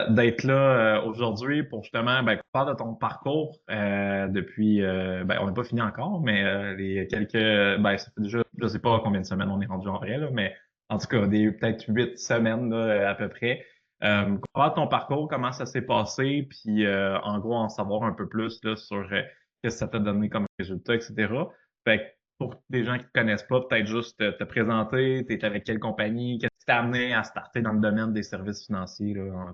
d'être là aujourd'hui pour justement qu'on parle de ton parcours depuis on n'a pas fini encore, mais les quelques ça fait déjà je sais pas combien de semaines on est rendu en vrai là, mais en tout cas des peut-être 8 semaines là, à peu près. Qu'on parle de ton parcours, comment ça s'est passé, puis en gros en savoir un peu plus là sur qu'est-ce que ça t'a donné comme résultat, etc. Fait que pour des gens qui te connaissent pas, peut-être juste te présenter, t'es avec quelle compagnie, qu'est-ce qui t'a amené à starter dans le domaine des services financiers là,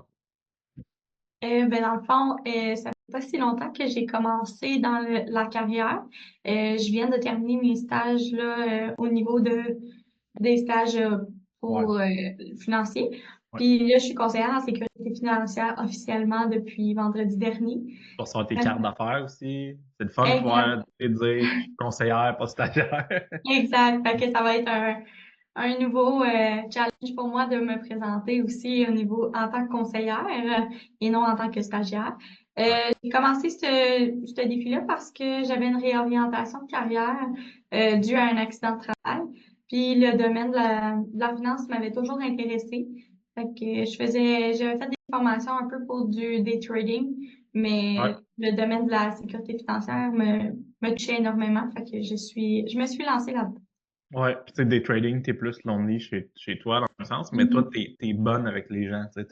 Dans le fond, ça fait pas si longtemps que j'ai commencé dans la carrière. Je viens de terminer mes stages là, au niveau des stages Ouais, pour financiers. ouais. Puis là, je suis conseillère en sécurité financière officiellement depuis vendredi dernier. Pour sortir tes Euh, cartes d'affaires aussi. C'est le fun de Exact, pouvoir te dire je suis conseillère, pas stagiaire. exact. Fait que ça va être un nouveau challenge pour moi de me présenter aussi au niveau en tant que conseillère et non en tant que stagiaire. Ouais. J'ai commencé ce défi-là parce que j'avais une réorientation de carrière due à un accident de travail. Puis le domaine de la finance m'avait toujours intéressée. Fait que j'avais fait des formations un peu pour du day trading, Ouais. mais le domaine de la sécurité financière me touchait énormément. Fait que je me suis lancée là-dedans. Ouais. Puis, tu sais, des trading, t'es plus lonely chez toi, dans un sens, mais toi, t'es bonne avec les gens. Tu sais,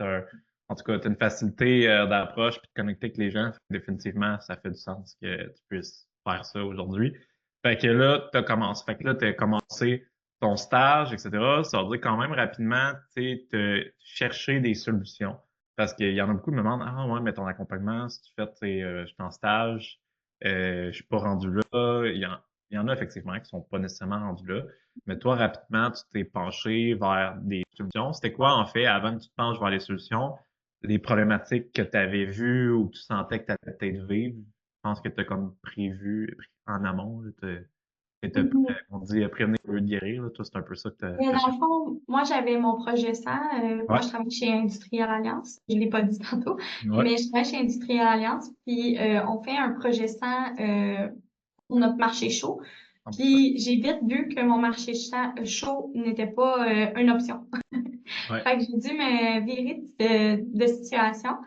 en tout cas, t'as une facilité d'approche puis de connecter avec les gens. Fait que définitivement, ça fait du sens que tu puisses faire ça aujourd'hui. Fait que là, t'as commencé ton stage, etc. Ça veut dire quand même rapidement, tu sais, te chercher des solutions. Parce qu'il y en a beaucoup qui me demandent, ah ouais, mais ton accompagnement, si tu fais, tu sais, je suis en stage, je suis pas rendu là. Il y en a effectivement qui sont pas nécessairement rendus là. Mais toi, rapidement, tu t'es penché vers des solutions. C'était quoi, en fait, avant que tu te penches vers les solutions, les problématiques que tu avais vues ou que tu sentais que tu allais peut-être vivre? Je pense que tu as comme prévu en amont, là, Mhm. on dit prévenir au lieu de guérir, là. Toi, c'est un peu ça que Mais t'as dans fait. le fond, moi, j'avais mon projet 100. Moi, Ouais, je travaille chez Industrial Alliance. Je l'ai pas dit tantôt, ouais, mais je travaille chez Industrial Alliance. Puis, on fait un projet 100 pour notre marché chaud. 100%. Puis, j'ai vite vu que mon marché chaud n'était pas une option. Ouais, Fait que j'ai dû me virer de situation.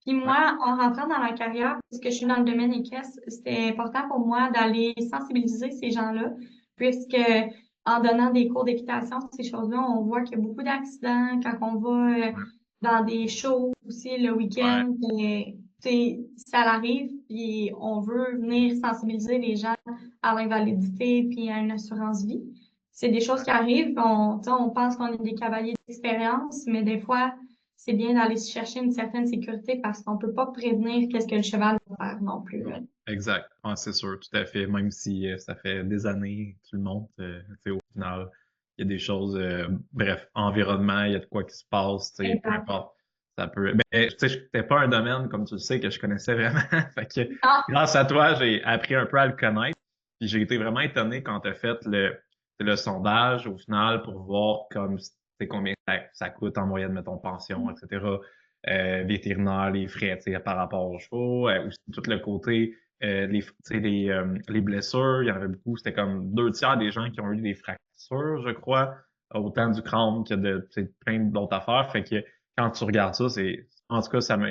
Puis ouais, moi, en rentrant dans ma carrière, puisque je suis dans le domaine équestre, c'était important pour moi d'aller sensibiliser ces gens-là, puisque en donnant des cours d'équitation, ces choses-là, on voit qu'il y a beaucoup d'accidents quand on va ouais, dans des shows aussi le ouais. week-end. Ça arrive, puis on veut venir sensibiliser les gens à l'invalidité puis à une assurance vie. C'est des choses qui arrivent. On pense qu'on est des cavaliers d'expérience, mais des fois, c'est bien d'aller se chercher une certaine sécurité parce qu'on peut pas prévenir qu'est-ce que le cheval va faire non plus, là. Non, exact. Ouais, c'est sûr, tout à fait. Même si ça fait des années que tu le montres, tu sais, au final, il y a des choses, bref, environnement, il y a de quoi qui se passe, tu sais, peu Exact. importe. Ça peut. Mais tu sais, c'était pas un domaine, comme tu le sais, que je connaissais vraiment. Fait que Ah, grâce à toi, j'ai appris un peu à le connaître. Puis j'ai été vraiment étonné quand tu as fait le sondage au final pour voir comme c'est combien ça coûte en moyenne, mettons, pension, etc. Vétérinaire, les frais, tu sais, par rapport aux chevaux, aussi tout le côté tu sais, les blessures, il y en avait beaucoup. C'était comme 2 tiers des gens qui ont eu des fractures, je crois, autant du crâne que de tu sais, plein d'autres affaires. Fait que quand tu regardes ça, en tout cas, ça m'a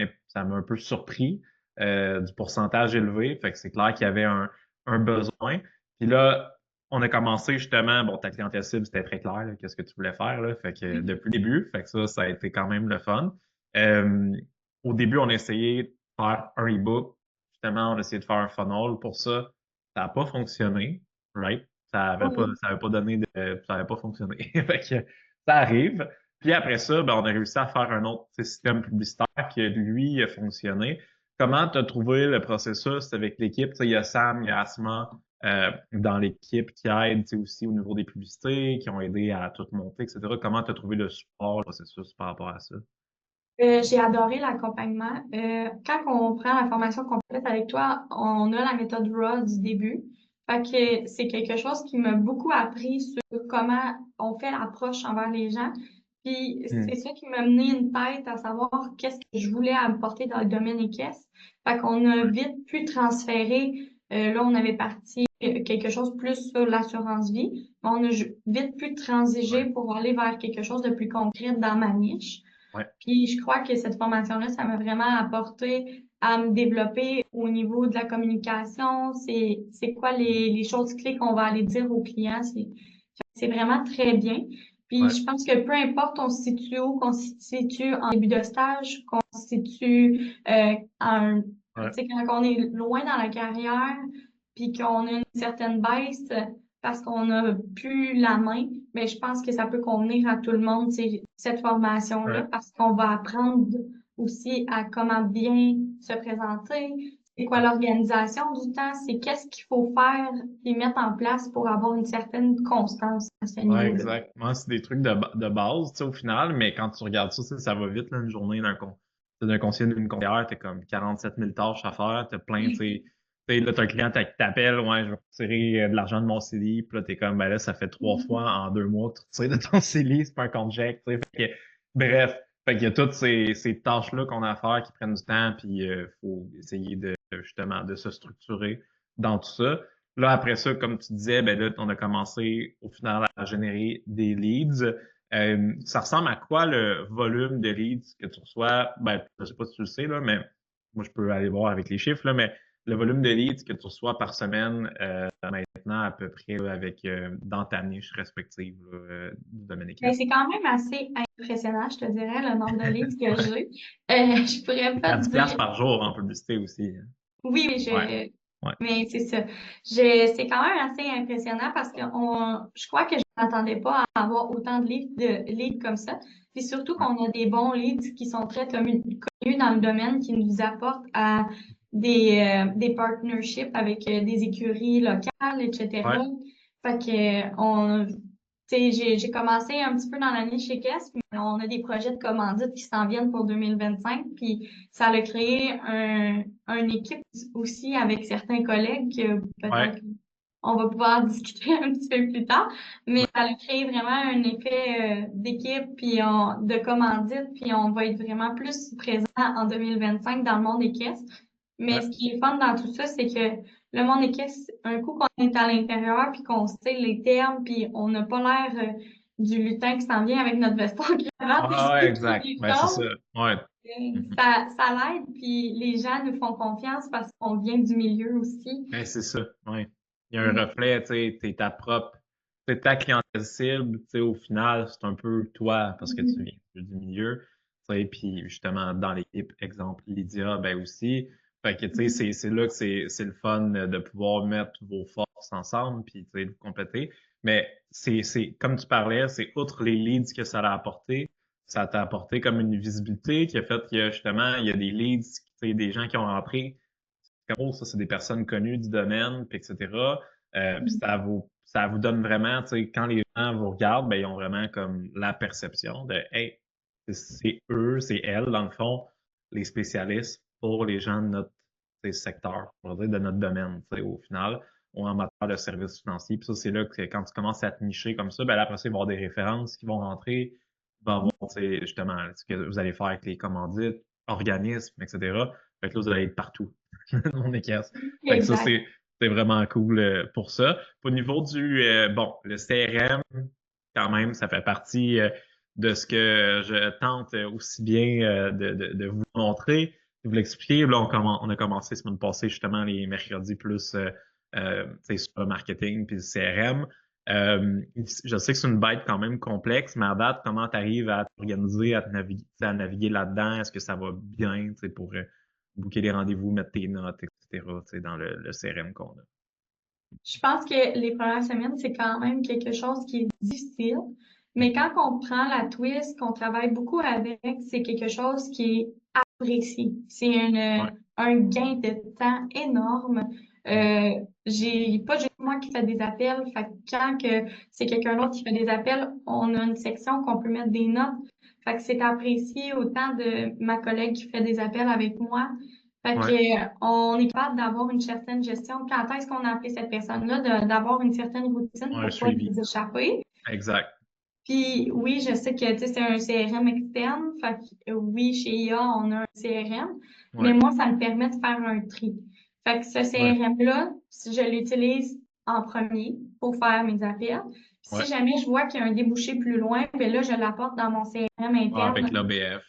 un peu surpris du pourcentage élevé. Fait que c'est clair qu'il y avait un besoin. Puis là, on a commencé justement, bon, ta clientèle cible, c'était très clair, là, qu'est-ce que tu voulais faire, là. Fait que oui. depuis le début, fait que ça a été quand même le fun. Euh, Au début, on a essayé de faire un e-book. Justement, on a essayé de faire un funnel pour ça. Ça n'a pas fonctionné, right? Oui. Ça avait pas donné ça avait pas fonctionné. Fait que ça arrive. Puis après ça, ben, on a réussi à faire un autre tu sais, système publicitaire qui, lui, a fonctionné. Comment tu as trouvé le processus avec l'équipe? Tu sais, il y a Sam, il y a Asma dans l'équipe qui aident tu sais, aussi au niveau des publicités, qui ont aidé à tout monter, etc. Comment tu as trouvé le support, le processus par rapport à ça? J'ai adoré l'accompagnement. Quand on prend la formation complète avec toi, on a la méthode RAW du début. Fait que c'est quelque chose qui m'a beaucoup appris sur comment on fait l'approche envers les gens. Puis c'est Hmm. ça qui m'a mené une tête à savoir qu'est-ce que je voulais apporter dans le domaine équestre. Fait qu'on a vite pu transférer. Là, on avait parti quelque chose plus sur l'assurance vie. Mais on a vite pu transiger Ouais. pour aller vers quelque chose de plus concret dans ma niche. Ouais. Puis je crois que cette formation-là, ça m'a vraiment apporté à me développer au niveau de la communication. C'est quoi les choses clés qu'on va aller dire aux clients. C'est vraiment très bien. Puis Ouais. je pense que peu importe on se situe où, qu'on se situe en début de stage, qu'on se situe tu Ouais. sais, quand on est loin dans la carrière, puis qu'on a une certaine baisse parce qu'on n'a plus la main, mais je pense que ça peut convenir à tout le monde, cette formation-là, Ouais. parce qu'on va apprendre aussi à comment bien se présenter, c'est quoi l'organisation du temps, c'est qu'est-ce qu'il faut faire et mettre en place pour avoir une certaine constance à ce Ouais, niveau-là. exact. Moi, c'est des trucs de base, tu sais, au final, mais quand tu regardes ça, ça va vite, là, une journée d'un conseiller, d'une conseillère, t'as comme 47 000 tâches à faire, t'as plein, tu sais, là, t'as un client qui t'appelle, ouais, je vais retirer de l'argent de mon CELI, puis là, t'es comme, ben là, ça fait 3 fois en 2 mois que tu retires de ton CELI, c'est pas un compte chèque, tu sais, bref, fait qu'il y a toutes ces tâches-là qu'on a à faire qui prennent du temps, puis faut essayer justement, de se structurer dans tout ça. Là, après ça, comme tu disais, ben là, on a commencé au final à générer des leads. Ça ressemble à quoi le volume de leads que tu reçois? Ben, je sais pas si tu le sais, là, mais moi, je peux aller voir avec les chiffres, là, mais le volume de leads que tu reçois par semaine, maintenant, à peu près, là, avec, dans ta niche respective, là, du domaine Mais équestre. c'est quand même assez impressionnant, je te dirais, le nombre de leads que Ouais. j'ai. Je pourrais C'est pas à te 10 dire. piastres par jour en publicité aussi, hein. Oui, mais Ouais. Ouais. mais c'est ça. C'est quand même assez impressionnant parce que je crois que je m'attendais pas à avoir autant de leads comme ça. Puis surtout Ouais. qu'on a des bons leads qui sont très connus dans le domaine, qui nous apportent à des partnerships avec des écuries locales, Ouais. etc. Fait que tu sais, j'ai commencé un petit peu dans la niche équestre, mais on a des projets de commandite qui s'en viennent pour 2025, puis ça a créé une équipe aussi avec certains collègues que Ouais. peut-être on va pouvoir discuter un petit peu plus tard, mais Ouais. ça a créé vraiment un effet d'équipe puis de commandite, puis on va être vraiment plus présent en 2025 dans le monde équestre. Mais Ouais. ce qui est fun dans tout ça, c'est que le monde équestre, un coup qu'on est à l'intérieur puis qu'on sait les termes, puis on n'a pas l'air du lutin qui s'en vient avec notre veston cravate Ouais, et ouais, toutes exact. les Ben, c'est ça. choses, Ouais. Mhm. ça l'aide, puis les gens nous font confiance parce qu'on vient du milieu aussi. Ben, c'est ça, ouais. Il y a un Mm. reflet, tu sais, t'es ta propre, c'est ta clientèle cible, tu sais, au final, c'est un peu toi, parce que tu Mhm. viens du milieu, tu sais, puis justement, dans l'équipe, exemple, Lydia, ben aussi, fait que, tu sais, Mhm. c'est là que c'est le fun de pouvoir mettre vos forces ensemble, puis, tu sais, vous compléter, mais comme tu parlais, c'est outre les leads que ça a apporté, ça t'a apporté comme une visibilité qui a fait que, justement, il y a des leads, tu sais, des gens qui ont rentré, comme, oh, ça, c'est des personnes connues du domaine, puis etc. Puis ça vous donne vraiment, tu sais, quand les gens vous regardent, ben, ils ont vraiment comme la perception de, hey, c'est eux, c'est elles, dans le fond, les spécialistes pour les gens de notre secteur, on va dire, de notre domaine, tu sais, au final, ou en matière de services financiers. Puis ça, c'est là que quand tu commences à te nicher comme ça, ben là, après ça, il va y avoir des références qui vont rentrer, il va y avoir, tu sais, justement, ce que vous allez faire avec les commandites, organismes, etc. Fait que là, vous allez être partout. Mon équerre. Fait que ça, Exact. c'est vraiment cool pour ça. Au niveau bon, le CRM, quand même, ça fait partie de ce que je tente aussi bien de vous montrer, de vous l'expliquer. Là, on a commencé la semaine passée, justement, les mercredis plus tu sais, sur le marketing puis le CRM. Je sais que c'est une bête quand même complexe, mais à date, comment tu arrives à t'organiser, à naviguer là-dedans? Est-ce que ça va bien, tu sais, pour booker des rendez-vous, mettre tes notes, etc., tu sais, dans le CRM qu'on a. Je pense que les premières semaines, c'est quand même quelque chose qui est difficile, mais quand on prend la twist, qu'on travaille beaucoup avec, c'est quelque chose qui est apprécié. C'est Ouais. un gain de temps énorme. Mm. J'ai pas juste moi qui fais des appels, fait que quand que c'est quelqu'un d'autre qui fait des appels, on a une section qu'on peut mettre des notes. Fait que c'est apprécié autant de ma collègue qui fait des appels avec moi. Fait Ouais. que, on est capable d'avoir une certaine gestion. Quand est-ce qu'on a appelé cette personne-là, d'avoir une certaine routine Ouais, le pour pas suivi. nous échapper. Exact. Puis oui, je sais que tu sais, c'est un CRM externe. Fait que oui, chez IA, on a un CRM, mais Ouais. moi, ça me permet de faire un tri. Fait que ce Ouais. CRM-là, je l'utilise en premier pour faire mes appels. Si Ouais. jamais je vois qu'il y a un débouché plus loin, ben là, je l'apporte dans mon CRM Ah, avec interne. l'ABF.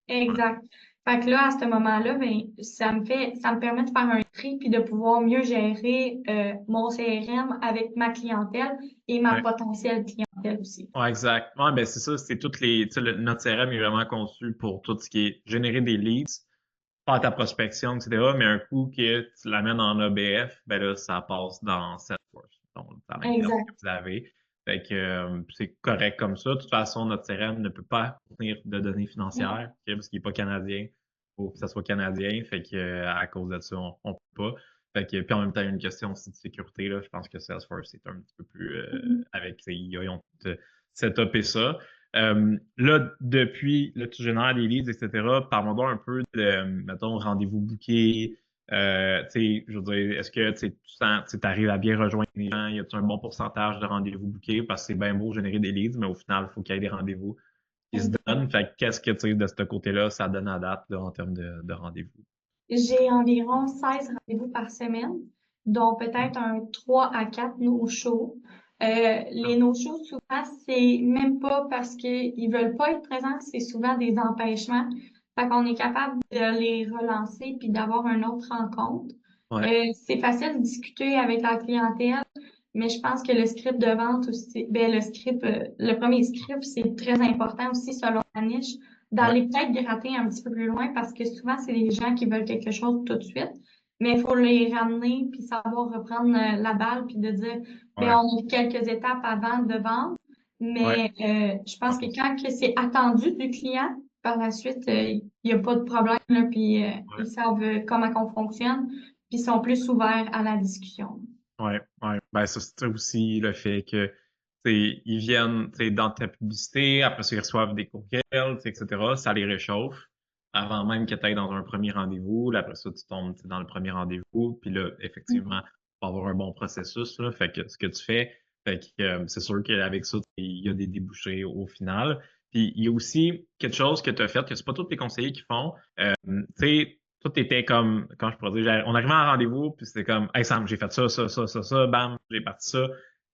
Ouais. Exact. Fait que là, à ce moment-là, ben, ça me permet de faire un tri puis de pouvoir mieux gérer mon CRM avec ma clientèle et ma Ouais. potentielle clientèle aussi. Ouais, exact. Ouais, ben c'est ça, c'est toutes les. Tu sais, notre CRM est vraiment conçu pour tout ce qui est générer des leads, faire ta prospection, etc. Mais un coup que tu l'amènes en ABF, ben là, ça passe dans Salesforce. Donc, c'est la même ferme que Exact. vous avez. Fait que c'est correct comme ça. De toute façon, notre CRM ne peut pas contenir de données financières, ok, parce qu'il n'est pas canadien. Il faut que ça soit canadien. Fait que à cause de ça, on peut pas. Fait que, puis en même temps, il y a une question aussi de sécurité. Là. Je pense que Salesforce est un petit peu plus avec ces IA, ils ont tout setupé ça. Là, depuis, là, tu génères des leads, etc. Parle-moi donc un peu de, mettons, rendez-vous bookés. Tu sais, je veux dire, est-ce que tu arrives à bien rejoindre les gens? Y a-tu un bon pourcentage de rendez-vous bookés? Parce que c'est bien beau générer des leads, mais au final, il faut qu'il y ait des rendez-vous qui se Exact. donnent. Fait que qu'est-ce que, tu sais, de ce côté-là, ça donne à date, là, en termes de rendez-vous? J'ai environ 16 rendez-vous par semaine, dont peut-être un 3 à 4 no-shows. Les no-shows, souvent, c'est même pas parce qu'ils veulent pas être présents, c'est souvent des empêchements. Fait qu'on est capable de les relancer puis d'avoir une autre rencontre. Ouais, C'est facile de discuter avec la clientèle, mais je pense que le script de vente aussi, ben le premier script, c'est très important aussi selon la niche, ouais, d'aller peut-être gratter un petit peu plus loin parce que souvent, c'est des gens qui veulent quelque chose tout de suite, mais il faut les ramener puis savoir reprendre la balle puis de dire, ben ouais, on a quelques étapes avant de vendre, ouais, mais je pense que 100%. quand que c'est attendu du client, par la suite, il n'y a pas de problème, là, puis Ouais. ils savent comment on fonctionne, puis ils sont plus ouverts à la discussion. Ouais, ouais. Ben, ça, c'est aussi le fait que, tu sais, ils viennent, tu sais, dans ta publicité, après ça, ils reçoivent des courriels, tu sais, etc. Ça les réchauffe avant même que tu ailles dans un premier rendez-vous. Là, après ça, tu tombes, tu sais, dans le premier rendez-vous. Puis là, effectivement, il va avoir un bon processus, là. Fait que ce que tu fais, fait que, c'est sûr qu'avec ça, il y a des débouchés au final. Puis il y a aussi quelque chose que tu as fait, que c'est pas tous les conseillers qui font. Tu sais, tout était comme, quand je pourrais dire, on arrivait à un rendez-vous, puis c'était comme, hey Sam, j'ai fait ça, bam, j'ai parti ça.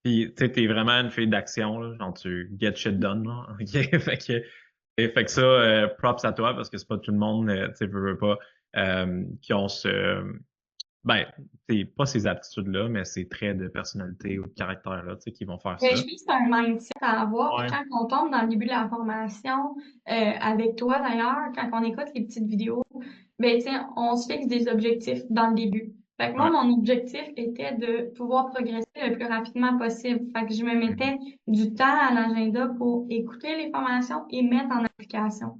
Puis, tu sais, t'es vraiment une fille d'action, là, genre tu get shit done, là. OK? Fait que ça, props à toi, parce que c'est pas tout le monde, tu sais, veut pas, qui ont ben, c'est pas ces aptitudes-là, mais ces traits de personnalité ou de caractère-là, tu sais, qui vont faire Ben, je ça. pense que c'est un mindset à avoir. Puis Ouais, quand on tombe dans le début de la formation, avec toi d'ailleurs, quand on écoute les petites vidéos, ben, tu sais, on se fixe des objectifs dans le début. Fait que moi, ouais. mon objectif était de pouvoir progresser le plus rapidement possible. Fait que je me Mhm. mettais du temps à l'agenda pour écouter les formations et mettre en application.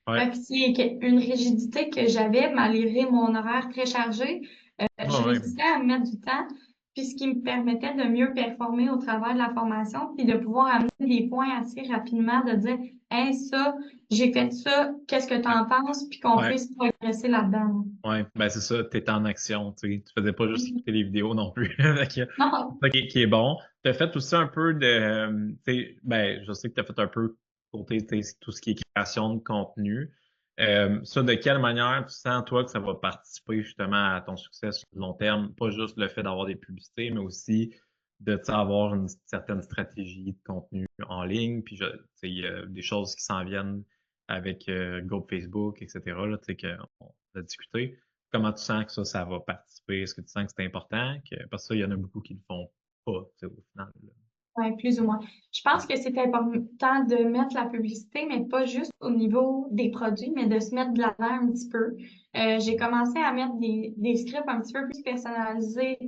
Ouais, Fait que c'est une rigidité que j'avais malgré mon horaire très chargé. ouais, Je ouais. réussissais à mettre du temps, puis ce qui me permettait de mieux performer au travers de la formation, puis de pouvoir amener des points assez rapidement, de dire, hey, ça, j'ai fait ça, qu'est-ce que tu Ouais, en penses, puis qu'on ouais. puisse progresser là-dedans. Ouais, ben c'est ça, t'es en action, tu sais. Tu faisais pas juste Mhm. écouter les vidéos non plus. Fait que c'est Non, ça qui est bon. Tu as fait aussi un peu de, tu sais, ben, je sais que tu as fait un peu côté, tu sais, tout ce qui est création de contenu. Ça, de quelle manière tu sens, toi, que ça va participer justement à ton succès sur le long terme? Pas juste le fait d'avoir des publicités, mais aussi de, tu sais, avoir une certaine stratégie de contenu en ligne. Puis, tu sais, il y a des choses qui s'en viennent avec groupe Facebook, etc., là, tu sais, qu'on a discuté. Comment tu sens que ça va participer? Est-ce que tu sens que c'est important? Parce que ça, il y en a beaucoup qui le font pas, tu sais, au final. Là. ouais, plus ou moins. Je pense que c'est important de mettre la publicité, mais pas juste au niveau des produits, mais de se mettre de l'avant un petit peu. J'ai commencé à mettre des scripts un petit peu plus personnalisés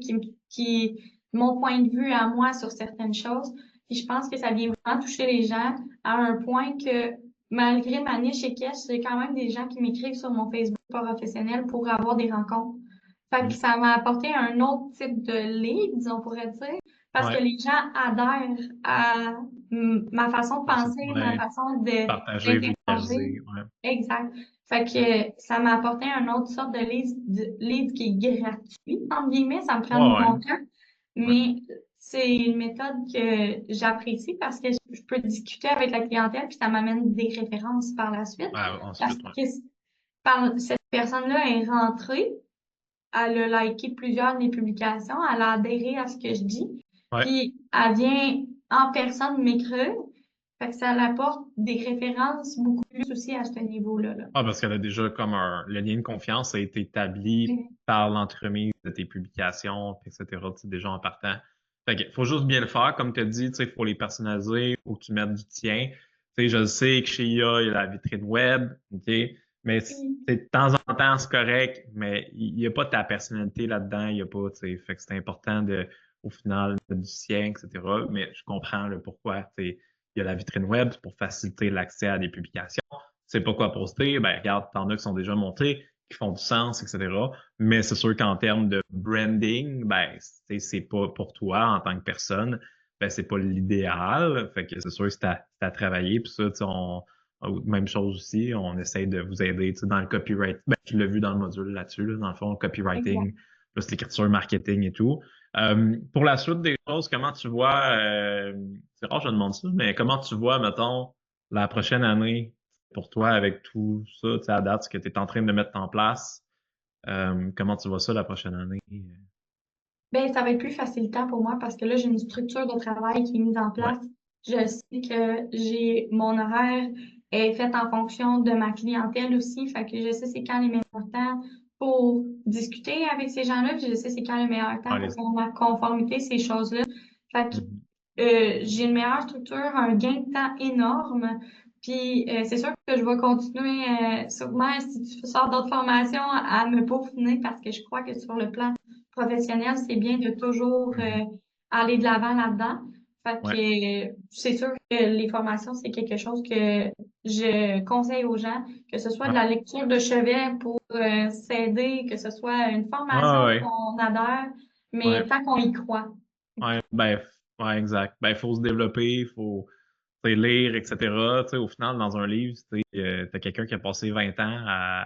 qui mon point de vue à moi sur certaines choses. Puis je pense que ça vient vraiment toucher les gens à un point que malgré ma niche équestre, j'ai quand même des gens qui m'écrivent sur mon Facebook professionnel pour avoir des rencontres. Fait que Mm. ça m'a apporté un autre type de leads, on pourrait dire parce que Ouais, les gens adhèrent à ma façon de penser, ma ouais, façon partager, d'interagir. vulgariser, ouais. Exact. Fait que ça m'a apporté une autre sorte de lead qui est gratuit, entre guillemets, ça me prend de Ouais, mon temps, ouais, mais c'est une méthode que j'apprécie parce que je peux discuter avec la clientèle puis ça m'amène des références par la suite. ouais, Parce ensuite, ouais. que cette personne-là est rentrée, elle a liké plusieurs de mes publications, elle a adhéré à ce que je dis, Ouais, puis elle vient en personne m'écrire. Fait que ça apporte des références beaucoup plus aussi à ce niveau-là, là. Ah, parce qu'elle a déjà comme le lien de confiance a été établi par l'entremise de tes publications, etc. C'est déjà en partant. Fait que faut juste bien le faire, comme tu as dit, tu sais, faut les personnaliser, faut que tu mettes du tien. Tu sais, je le sais que chez IA, il y a la vitrine web, OK? Mais de temps en temps, c'est correct, mais il n'y a pas ta personnalité là-dedans, il y a pas, tu sais. Fait que c'est important de, au final, mettre du sien, etc. Mais je comprends le pourquoi, tu sais. Il y a la vitrine web c'est pour faciliter l'accès à des publications sais pas quoi poster, ben regarde, t'en as qui sont déjà montés, qui font du sens, etc. Mais c'est sûr qu'en termes de branding, ben c'est pas pour toi en tant que personne, ben c'est pas l'idéal. Fait que c'est sûr que c'est à travailler. Puis ça, même chose aussi, on essaye de vous aider dans le copyright. Ben, tu l'as vu dans le module là-dessus, là, dans le fond, le Exact. copywriting, plus l'écriture marketing et tout. Pour la suite des choses, comment tu vois, c'est rare, je demande ça, mais comment tu vois, mettons, la prochaine année pour toi avec tout ça, tu sais, à date, ce que tu es en train de mettre en place? Comment tu vois ça la prochaine année? Ben, ça va être plus facilitant pour moi parce que là, j'ai une structure de travail qui est mise en Ouais. place. Je sais que j'ai mon horaire est fait en fonction de ma clientèle aussi. Fait que je sais c'est quand les meilleurs temps pour discuter avec ces gens-là, puis je sais c'est quand le meilleur temps pour Allez. faire ma conformité, ces choses-là. Fait que Mhm. j'ai une meilleure structure, un gain de temps énorme. Puis c'est sûr que je vais continuer sûrement si tu sors d'autres formations à me peaufiner parce que je crois que sur le plan professionnel, c'est bien de toujours Mhm. aller de l'avant là-dedans. Fait Ouais. que c'est sûr que les formations, c'est quelque chose que je conseille aux gens, que ce soit de Ouais. la lecture de chevet pour s'aider, que ce soit une Ah, formation ouais. qu'on adhère, Ouais. mais tant qu'on y croit. Ouais. Ben, ouais, exact. Ben, il faut se développer, il faut tu sais, lire, etc. Tu sais, au final, dans un livre, tu as quelqu'un qui a passé 20 ans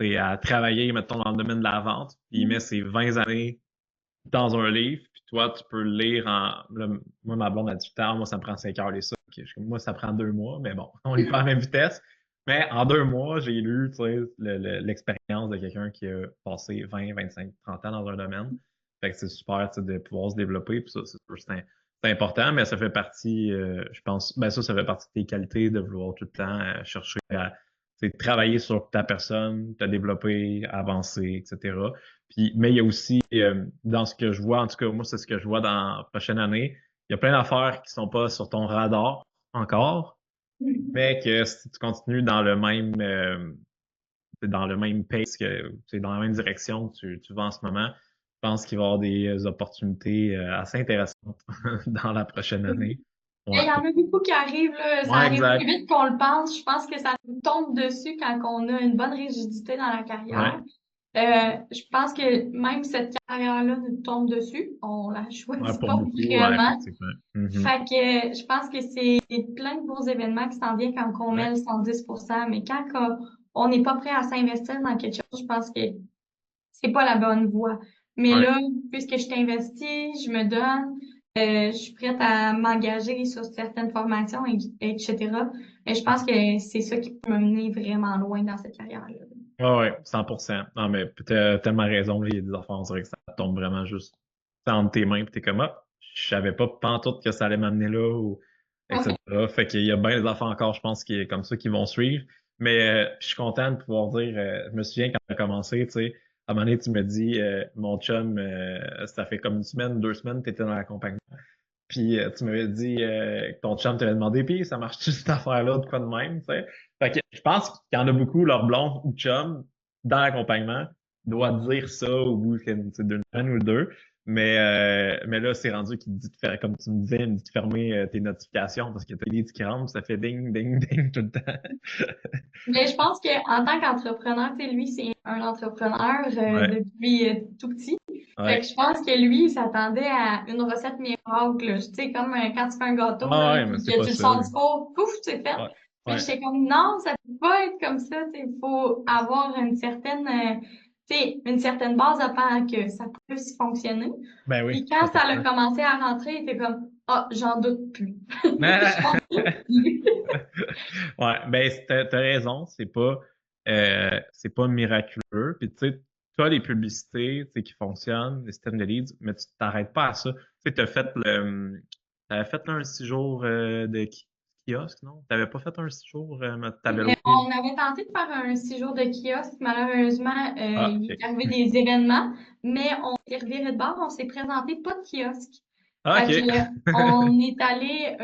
tu sais, à travailler, mettons, dans le domaine de la vente, puis il met ses 20 années dans un livre, puis toi, tu peux le lire moi, ma blonde a 18 ans, moi, ça me prend 5 heures, les ça. Moi, ça prend 2 mois, mais bon, on lit pas à la même vitesse. Mais en 2 mois, j'ai lu, tu sais, l'expérience de quelqu'un qui a passé 20, 25, 30 ans dans un domaine. Fait que c'est super, tu sais, de pouvoir se développer, puis ça, c'est sûr, c'est important, mais ça fait partie, je pense, ben ça fait partie de tes qualités de vouloir tout le temps chercher à tu sais, travailler sur ta personne, te développer, avancer, etc. Puis, mais il y a aussi, dans ce que je vois, en tout cas, moi, c'est ce que je vois dans la prochaine année, il y a plein d'affaires qui sont pas sur ton radar encore, mais que si tu continues dans le même pace que, tu dans la même direction que tu vas en ce moment, je pense qu'il va y avoir des opportunités assez intéressantes dans la prochaine année. Il Ouais, y en a beaucoup qui arrivent, là. Ça ouais, arrive plus exact. vite qu'on le pense. Je pense que ça nous tombe dessus quand on a une bonne rigidité dans la carrière. Ouais, Je pense que même cette carrière-là nous tombe dessus. On la ouais, choisit pour pas beaucoup, ouais, vraiment. effectivement. Mhm. Fait que je pense que c'est plein de beaux événements qui s'en viennent quand on met Ouais, le 110%. Mais quand on n'est pas prêt à s'investir dans quelque chose, je pense que c'est pas la bonne voie. Mais ouais, là, puisque je t'investis, je me donne, je suis prête à m'engager sur certaines formations, etc. Mais je pense que c'est ça qui peut me mener vraiment loin dans cette carrière-là. ouais, ouais, 100%. Non, mais t'as tellement raison, là, il y a des affaires, on dirait que ça tombe vraiment juste entre tes mains, puis t'es comme, ah, je savais pas pantoute que ça allait m'amener là, ou Ouais. etc. Fait qu'il y a bien des affaires encore, je pense, qui est comme ça qui vont suivre. Mais je suis content de pouvoir dire, je me souviens quand on a commencé, tu sais, à un moment donné, tu me dis, mon chum, ça fait comme une semaine, 2 semaines, t'étais dans la compagnie. Puis tu m'avais dit que ton chum t'avait demandé, puis ça marche-tu cette affaire-là, de quoi de même, tu sais? Fait que je pense qu'il y en a beaucoup, leur blonde ou chum, dans l'accompagnement, doit dire ça au bout d'une semaine ou deux. Mais là, c'est rendu qu'il te dit de faire, comme tu me disais, il me dit de fermer tes notifications parce que t'as des leads qui rentrent, ça fait ding, ding, ding tout le temps. Mais je pense qu'en tant qu'entrepreneur, tu sais, lui, c'est un entrepreneur Ouais, depuis tout petit. Fait que ouais. je pense que lui, il s'attendait à une recette miracle, là. Tu sais, comme quand tu fais un gâteau, Ah là, ouais, mais puis c'est que pas tu le ça. sors du four, pouf, c'est fait. Ouais, Puis ouais, j'étais comme, non, ça peut pas être comme ça. Tu sais, il faut avoir une certaine, tu sais, une certaine base de faire que ça puisse fonctionner. ben oui, Puis quand ça a 100%. commencé à rentrer, il était comme, ah, j'en doute plus. Je pense que Ouais, ben t'as raison, c'est pas miraculeux. Puis tu sais, t'as les publicités, tu sais, qui fonctionnent, les systèmes de leads, mais tu t'arrêtes pas à ça. Tu sais, t'as fait T'avais fait un 6 jours de kiosque, non? T'avais pas fait un 6 jours, mais t'avais loué. On avait tenté de faire un 6 jours de kiosque. Malheureusement, Ah, il ok. est arrivé des événements, mais on s'est reviré de bord, on s'est présenté pas de kiosque. Ah, Fait ok. que, on est allé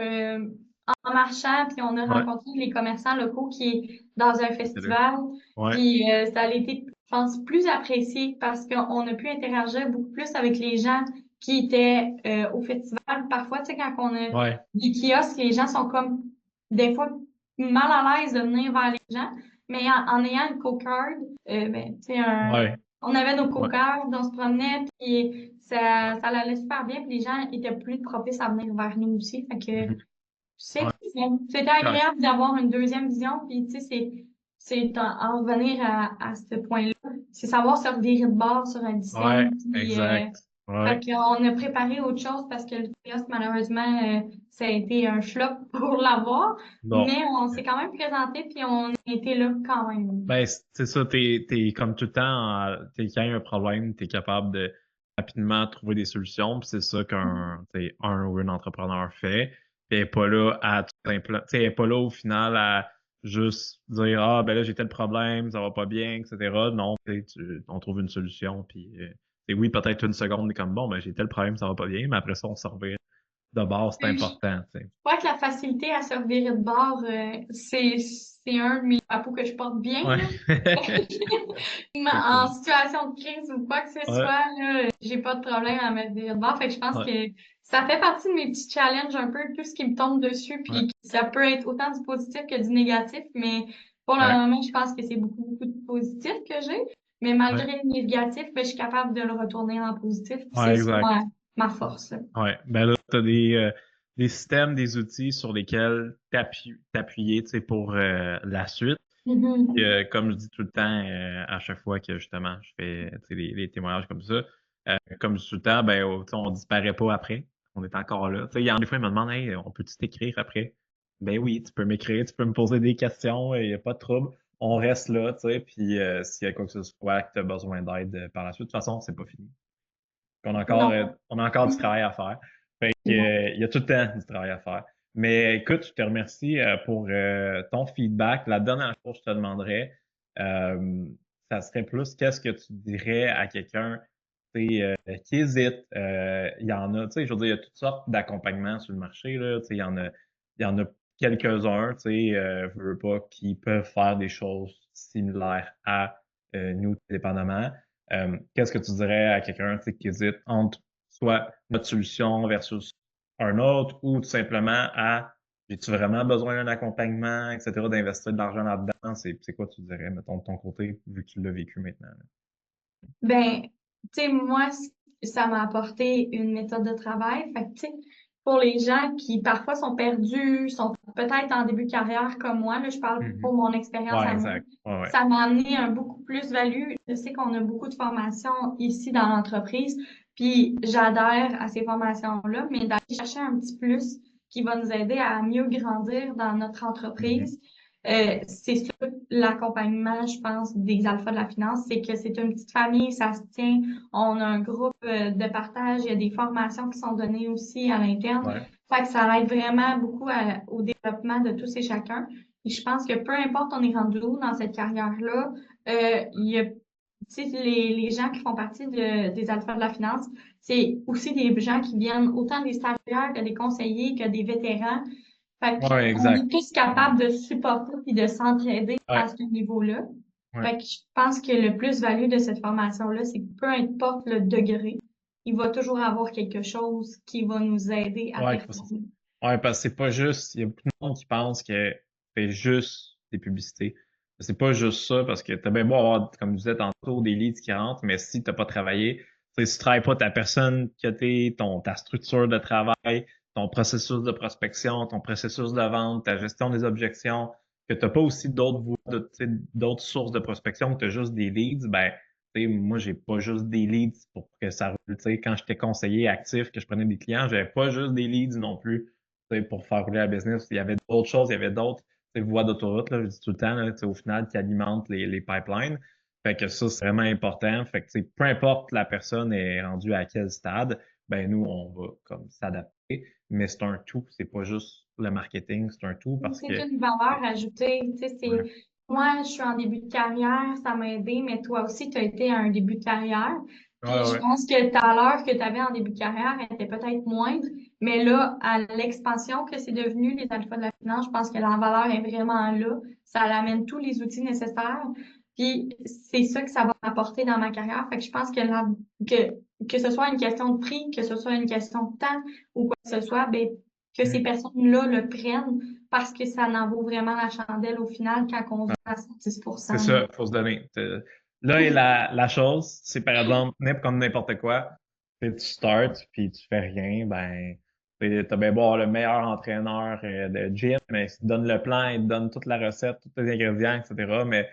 en marchant, puis on a Ouais, rencontré les commerçants locaux qui est dans un c'était là. festival. Ouais, Puis ça a été, je pense, plus apprécié parce qu'on a pu interagir beaucoup plus avec les gens qui étaient au festival. Parfois, tu sais, quand on a ouais, des kiosques, les gens sont comme des fois mal à l'aise de venir vers les gens, mais en ayant une co-card, ben, tu sais, ouais, on avait nos ouais, co-cards, on se promenait, puis ça allait super bien, puis les gens étaient plus propices à venir vers nous aussi. Fait que mhm, ouais, c'était ouais, agréable d'avoir une deuxième vision, puis tu sais, c'est en revenir à ce point-là. C'est savoir se revirer de bord sur un ouais, dixième, puis exact. fait Ouais. qu'on a préparé autre chose parce que le kiosque, malheureusement, ça a été un flop pour l'avoir, Bon. mais on s'est quand même présenté, puis on était là quand même. Ben, c'est ça, t'es comme tout le temps, quand il y a un problème, t'es capable de rapidement trouver des solutions, puis c'est ça un ou une entrepreneur fait. Puis elle est pas là à elle est pas là au final à juste dire ah ben là j'ai tel problème, ça va pas bien, etc. Non, on trouve une solution, puis oui, peut-être une seconde, mais comme bon, ben j'ai tel problème, ça va pas bien, mais après ça, on se revient de base, c'est important, tu sais. Je crois que la facilité à se revirer de bord, c'est un de mes chapeaux que je porte bien, Ouais. là. En Effectivement. situation de crise ou quoi que ce Ouais, soit, là, j'ai pas de problème à me revirer de bord. Fait que je pense ouais, que ça fait partie de mes petits challenges un peu, tout ce qui me tombe dessus, ouais, puis ça peut être autant du positif que du négatif, mais pour le ouais, moment, je pense que c'est beaucoup, beaucoup de positif que j'ai. Mais ouais, malgré le négatif, ben, je suis capable de le retourner en positif, puis ouais, c'est ça exact. ma force, là. Ouais, ben là, tu as des systèmes, des outils sur lesquels t'appuyer, tu sais, pour la suite. Mhm. Comme je dis tout le temps, à chaque fois que justement je fais tu sais, les témoignages comme ça, comme je dis tout le temps, ben, tu sais, on disparaît pas après. On est encore là. Tu sais, il y a des fois, ils me demandent, hey, on peut-tu t'écrire après? Ben oui, tu peux m'écrire, tu peux me poser des questions, il n'y a pas de trouble. On reste là, tu sais, puis s'il y a quoi que ce soit que tu as besoin d'aide par la suite, de toute façon, c'est pas fini. Non. On a encore du travail à faire. Fait que, il y a tout le temps du travail à faire. Mais écoute, je te remercie pour ton feedback. La dernière chose que je te demanderais, euh, ça serait plus qu'est-ce que tu dirais à quelqu'un tu sais, qui hésite. Il y en a, tu sais, je veux dire, il y a toutes sortes d'accompagnements sur le marché, là. Tu sais, il y en a quelques-uns, tu sais, je veux pas, qui peuvent faire des choses similaires à nous, dépendamment. Qu'est-ce que tu dirais à quelqu'un tu sais, qui hésite entre soit notre solution versus un autre ou tout simplement à j'ai-tu vraiment besoin d'un accompagnement, etc., d'investir de l'argent là-dedans? C'est quoi tu dirais, mettons, de ton côté, vu que tu l'as vécu maintenant? Là? Ben, tu sais, moi, ça m'a apporté une méthode de travail. Fait que, tu sais, pour les gens qui parfois sont perdus, sont peut-être en début de carrière comme moi, là, je parle Mhm. pour mon expérience Ouais, à moi, exact. Ouais, ouais. ça m'a amené un beaucoup plus-value. Je sais qu'on a beaucoup de formations ici dans l'entreprise, puis j'adhère à ces formations-là, mais d'aller chercher un petit plus qui va nous aider à mieux grandir dans notre Mhm. entreprise. C'est ça l'accompagnement, je pense, des alphas de la finance, c'est que c'est une petite famille, ça se tient, on a un groupe de partage, il y a des formations qui sont données aussi à l'interne. Ouais. Fait que ça aide vraiment beaucoup au développement de tous et chacun. Et je pense que peu importe on est rendu où dans cette carrière-là, il y a tu sais, les gens qui font partie des alphas de la finance, c'est aussi des gens qui viennent autant des stagiaires que des conseillers, que des vétérans. Fait Ouais, qu'on est exact. tous Ouais. capables de supporter et de s'entraider Ouais. à ce niveau-là. Ouais. Fait que je pense que le plus-value de cette formation-là, c'est que peu importe le degré, il va toujours avoir quelque chose qui va nous aider à Ouais, performer. ouais, parce que c'est pas juste, il y a beaucoup de monde qui pense que c'est juste des publicités. C'est pas juste ça, parce que t'as bien beau avoir, comme je disais tantôt, des leads qui rentrent, mais si t'as pas travaillé, tu sais, si tu travailles pas ta personne que t'es, ta structure de travail, ton processus de prospection, ton processus de vente, ta gestion des objections, que t'as pas aussi d'autres voies, tu sais, d'autres sources de prospection, que t'as juste des leads, ben, tu sais, moi, j'ai pas juste des leads pour que ça roule. Tu sais, quand j'étais conseiller actif, que je prenais des clients, j'avais pas juste des leads non plus, tu sais, pour faire rouler la business. Il y avait d'autres choses, il y avait d'autres, tu sais, voies d'autoroute, là, je dis tout le temps, là, tu sais, au final, qui alimentent les pipelines. Fait que ça, c'est vraiment important. Fait que, tu sais, peu importe la personne est rendue à quel stade, ben, nous, on va comme s'adapter. mais c'est un tout. C'est pas juste le marketing, c'est un tout parce C'est que une valeur ajoutée. Tu sais, ouais, moi, je suis en début de carrière, ça m'a aidé, mais toi aussi, tu as été à un début de carrière. Puis ouais, je ouais. pense que ta valeur que tu avais en début de carrière était peut-être moindre, mais là, à l'expansion que c'est devenu les alphas de la finance, je pense que la valeur est vraiment là. Ça amène tous les outils nécessaires. Puis c'est ça que ça va apporter dans ma carrière. Fait que je pense que ce soit une question de prix, que ce soit une question de temps ou quoi que ce soit, ben, que ces Mm. personnes-là le prennent parce que ça en vaut vraiment la chandelle au final quand on vend à 10 C'est ça, faut se donner. Là, et la chose, c'est par exemple, comme n'importe quoi, tu starts puis tu fais rien, ben, t'as bien beau avoir le meilleur entraîneur de gym, mais il te donne le plan, il te donne toute la recette, tous les ingrédients, etc. Mais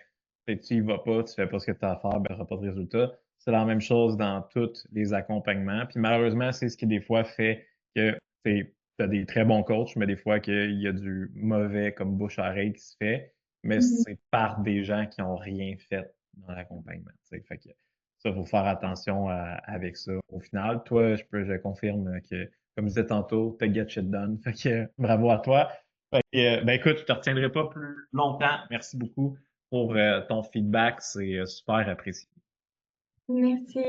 tu y vas pas, tu fais pas ce que tu as à faire, ben, tu pas de résultat. C'est la même chose dans tous les accompagnements. Puis malheureusement, c'est ce qui des fois fait que tu as des très bons coachs, mais des fois qu'il y a du mauvais comme bouche à oreille qui se fait, mais Mhm. c'est par des gens qui ont rien fait dans l'accompagnement. Fait que ça, faut faire attention avec ça. Au final, toi, je confirme que, comme je disais tantôt, t'as get shit done. Fait que bravo à toi. Fait que, ben écoute, je te retiendrai pas plus longtemps. Merci beaucoup pour ton feedback. C'est super apprécié. Merci.